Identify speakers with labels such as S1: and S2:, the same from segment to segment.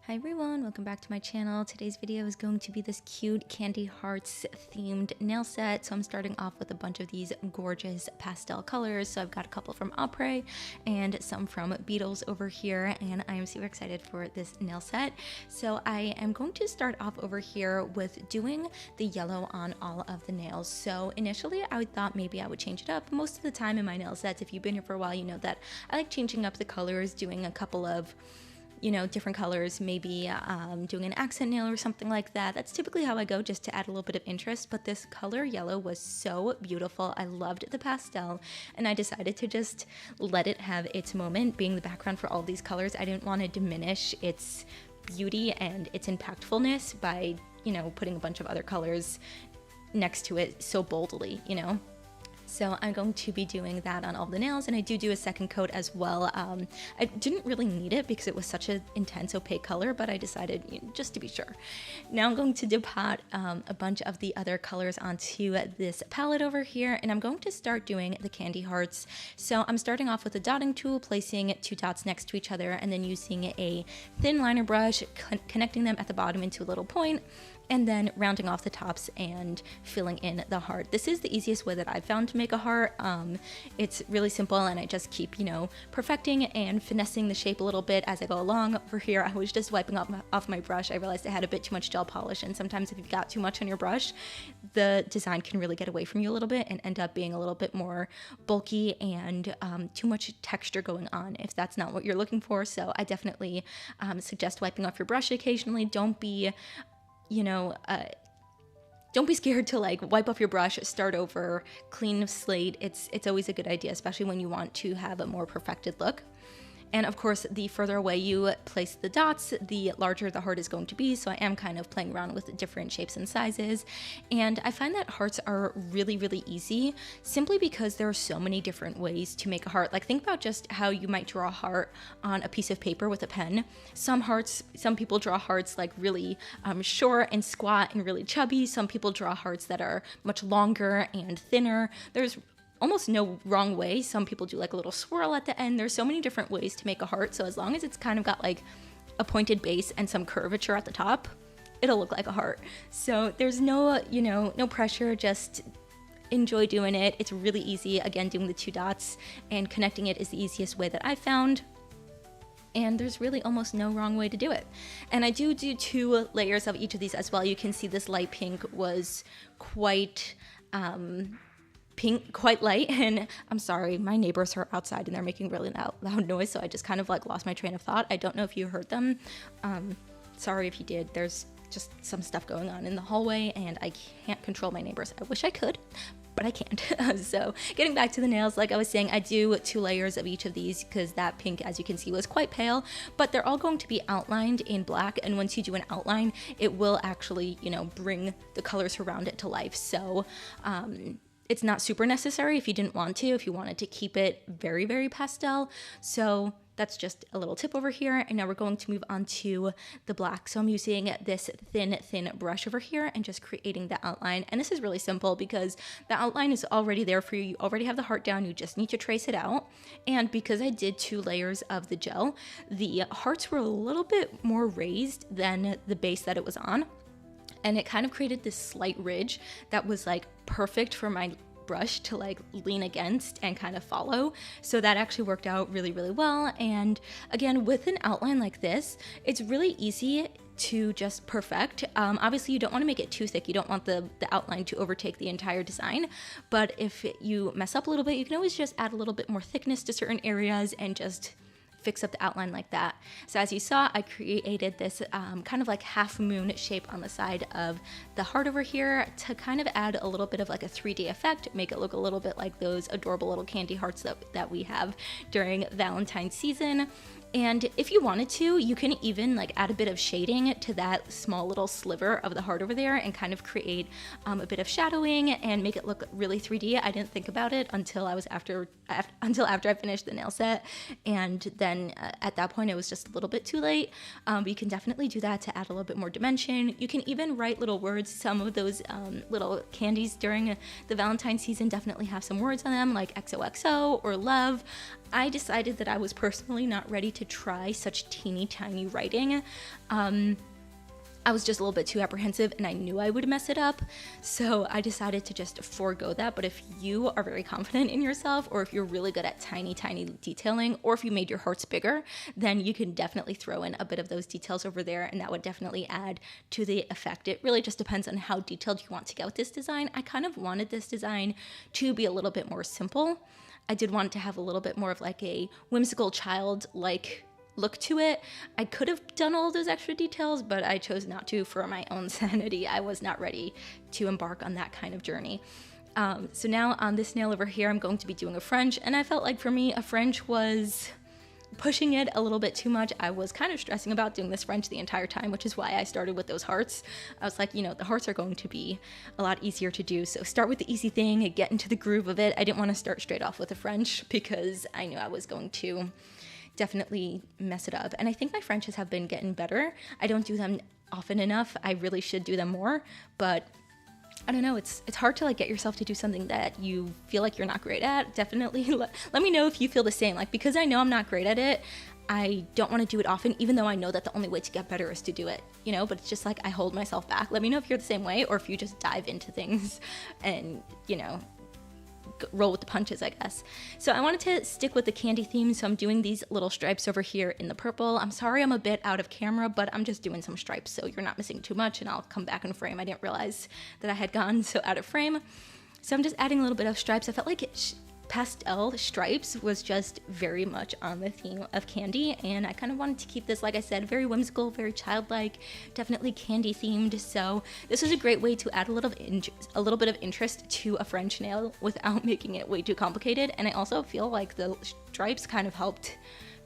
S1: Hi everyone, welcome back to my channel. Today's video is going to be this cute candy hearts themed nail set. So I'm starting off with a bunch of these gorgeous pastel colors. So I've got a couple from Apres and some from Beetles over here, and I am super excited for this nail set. So I am going to start off over here with doing the yellow on all of the nails. So initially I thought maybe I would change it up. Most of the time in my nail sets, if you've been here for a while, you know that I like changing up the colors, doing a couple of different colors, maybe doing an accent nail or something like that. That's typically how I go, just to add a little bit of interest. But this color yellow was so beautiful. I loved the pastel, and I decided to just let it have its moment, being the background for all these colors. I didn't want to diminish its beauty and its impactfulness by, putting a bunch of other colors next to it so boldly, So I'm going to be doing that on all the nails, and I do a second coat as well. I didn't really need it because it was such an intense opaque color, but I decided just to be sure. Now I'm going to depot a bunch of the other colors onto this palette over here, and I'm going to start doing the candy hearts. So I'm starting off with a dotting tool, placing 2 dots next to each other, and then using a thin liner brush, connecting them at the bottom into a little point, and then rounding off the tops and filling in the heart. This is the easiest way that I've found to make a heart. It's really simple, and I just keep, perfecting and finessing the shape a little bit as I go along. Over here, I was just wiping off my brush. I realized I had a bit too much gel polish, and sometimes if you've got too much on your brush, the design can really get away from you a little bit and end up being a little bit more bulky and too much texture going on if that's not what you're looking for. So I definitely suggest wiping off your brush occasionally. Don't be don't be scared to wipe off your brush, start over, clean slate. It's always a good idea, especially when you want to have a more perfected look. And of course, the further away you place the dots, the larger the heart is going to be. So I am kind of playing around with different shapes and sizes. And I find that hearts are really, really easy simply because there are so many different ways to make a heart. Think about just how you might draw a heart on a piece of paper with a pen. Some people draw hearts really short and squat and really chubby. Some people draw hearts that are much longer and thinner. There's almost no wrong way. Some people do a little swirl at the end. There's so many different ways to make a heart. So as long as it's kind of got a pointed base and some curvature at the top, it'll look like a heart. So there's no pressure. Just enjoy doing it. It's really easy. Again, doing the 2 dots and connecting it is the easiest way that I found. And there's really almost no wrong way to do it. And I do 2 layers of each of these as well. You can see this light pink was quite quite light, and I'm sorry, my neighbors are outside and they're making really loud noise, so I just kind of lost my train of thought. I don't know if you heard them. Sorry if you did. There's just some stuff going on in the hallway and I can't control my neighbors. I wish I could, but I can't. So getting back to the nails, like I was saying, I do 2 layers of each of these because that pink, as you can see, was quite pale, but they're all going to be outlined in black, and once you do an outline, it will actually, bring the colors around it to life. So it's not super necessary if you didn't want to, if you wanted to keep it very, very pastel. So that's just a little tip over here. And now we're going to move on to the black. So I'm using this thin brush over here and just creating the outline. And this is really simple because the outline is already there for you. You already have the heart down. You just need to trace it out. And because I did 2 layers of the gel, the hearts were a little bit more raised than the base that it was on. And it kind of created this slight ridge that was perfect for my brush to lean against and kind of follow. So that actually worked out really, really well. And again, with an outline like this, it's really easy to just perfect. Obviously you don't want to make it too thick. You don't want the outline to overtake the entire design. But if you mess up a little bit, you can always just add a little bit more thickness to certain areas and just fix up the outline like that. So as you saw, I created this kind of half moon shape on the side of the heart over here to kind of add a little bit of a 3D effect, make it look a little bit like those adorable little candy hearts that we have during Valentine's season. And if you wanted to, you can even add a bit of shading to that small little sliver of the heart over there and kind of create a bit of shadowing and make it look really 3D. I didn't think about it until after I finished the nail set, and then at that point it was just a little bit too late. But you can definitely do that to add a little bit more dimension. You can even write little words. Some of those little candies during the Valentine's season definitely have some words on them, like XOXO or love. I decided that I was personally not ready to try such teeny tiny writing. I was just a little bit too apprehensive and I knew I would mess it up. So I decided to just forego that. But if you are very confident in yourself, or if you're really good at tiny detailing, or if you made your hearts bigger, then you can definitely throw in a bit of those details over there, and that would definitely add to the effect. It really just depends on how detailed you want to get with this design. I kind of wanted this design to be a little bit more simple. I did want it to have a little bit more of like a whimsical child-like look to it. I could have done all those extra details, but I chose not to for my own sanity. I was not ready to embark on that kind of journey. So now on this nail over here, I'm going to be doing a French, and I felt like for me, a French was pushing it a little bit too much. I was kind of stressing about doing this French the entire time, which is why I started with those hearts. I was like, you know, the hearts are going to be a lot easier to do, so start with the easy thing, get into the groove of it. I didn't want to start straight off with a French because I knew I was going to definitely mess it up. And I think my Frenches have been getting better. I don't do them often enough. I really should do them more, but I don't know, it's hard to like get yourself to do something that you feel like you're not great at. Definitely let me know if you feel the same. Like, because I know I'm not great at it, I don't want to do it often, even though I know that the only way to get better is to do it, you know, but it's just like I hold myself back. Let me know if you're the same way, or if you just dive into things and, you know, roll with the punches, I guess. So I wanted to stick with the candy theme, so I'm doing these little stripes over here in the purple. I'm sorry I'm a bit out of camera, but I'm just doing some stripes so you're not missing too much, and I'll come back in frame. I didn't realize that I had gone so out of frame. So I'm just adding a little bit of stripes. I felt like pastel stripes was just very much on the theme of candy, and I kind of wanted to keep this, like I said, very whimsical, very childlike, definitely candy themed. So this was a great way to add a little bit of interest to a French nail without making it way too complicated. And I also feel like the stripes kind of helped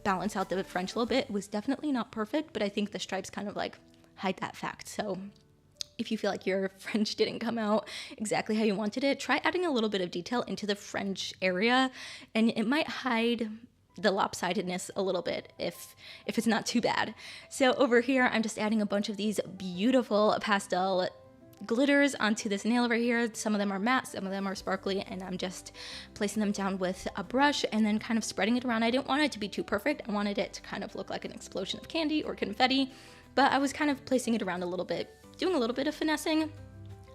S1: balance out the French a little bit. It was definitely not perfect, but I think the stripes kind of like hide that fact. So if you feel like your French didn't come out exactly how you wanted it, try adding a little bit of detail into the French area, and it might hide the lopsidedness a little bit if it's not too bad. So over here, I'm just adding a bunch of these beautiful pastel glitters onto this nail over here. Some of them are matte, some of them are sparkly, and I'm just placing them down with a brush and then kind of spreading it around. I didn't want it to be too perfect. I wanted it to kind of look like an explosion of candy or confetti, but I was kind of placing it around a little bit, doing a little bit of finessing.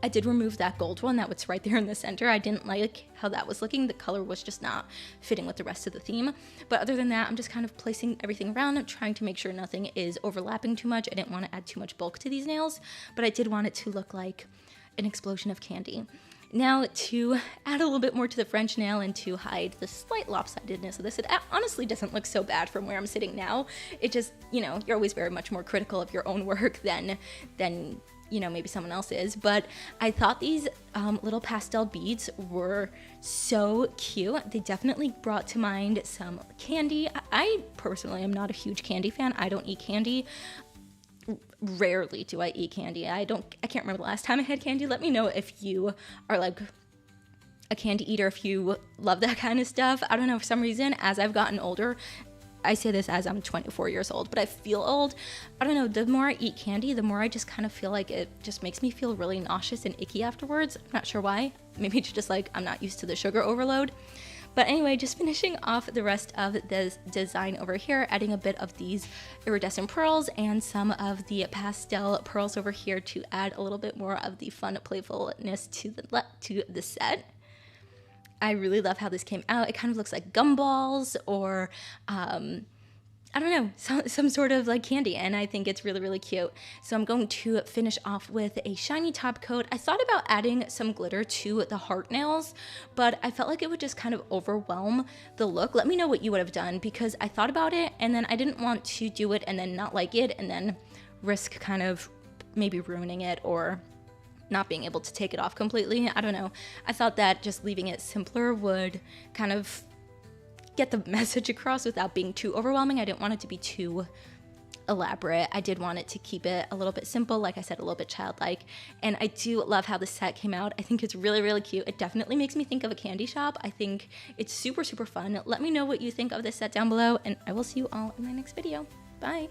S1: I did remove that gold one that was right there in the center. I didn't like how that was looking. The color was just not fitting with the rest of the theme. But other than that, I'm just kind of placing everything around, trying to make sure nothing is overlapping too much. I didn't want to add too much bulk to these nails, but I did want it to look like an explosion of candy. Now, to add a little bit more to the French nail and to hide the slight lopsidedness of this, it honestly doesn't look so bad from where I'm sitting now. It just, you know, you're always very much more critical of your own work than you know, maybe someone else is. But I thought these little pastel beads were so cute. They definitely brought to mind some candy. I personally am not a huge candy fan. I don't eat candy. Rarely do I eat candy. I can't remember the last time I had candy. Let me know if you are like a candy eater, if you love that kind of stuff. I don't know, for some reason, as I've gotten older, I say this as I'm 24 years old, but I feel old. I don't know, the more I eat candy, the more I just kind of feel like it just makes me feel really nauseous and icky afterwards. I'm not sure why. Maybe it's just like I'm not used to the sugar overload. But anyway, just finishing off the rest of the design over here, adding a bit of these iridescent pearls and some of the pastel pearls over here to add a little bit more of the fun playfulness to the set. I really love how this came out. It kind of looks like gumballs or I don't know, some sort of like candy, and I think it's really, really cute. So I'm going to finish off with a shiny top coat. I thought about adding some glitter to the heart nails, but I felt like it would just kind of overwhelm the look. Let me know what you would have done, because I thought about it and then I didn't want to do it and then not like it and then risk kind of maybe ruining it or not being able to take it off completely. I don't know. I thought that just leaving it simpler would kind of get the message across without being too overwhelming. I didn't want it to be too elaborate. I did want it to keep it a little bit simple, like I said, a little bit childlike. And I do love how the set came out. I think it's really, really cute. It definitely makes me think of a candy shop. I think it's super, super fun. Let me know what you think of this set down below, and I will see you all in my next video. Bye.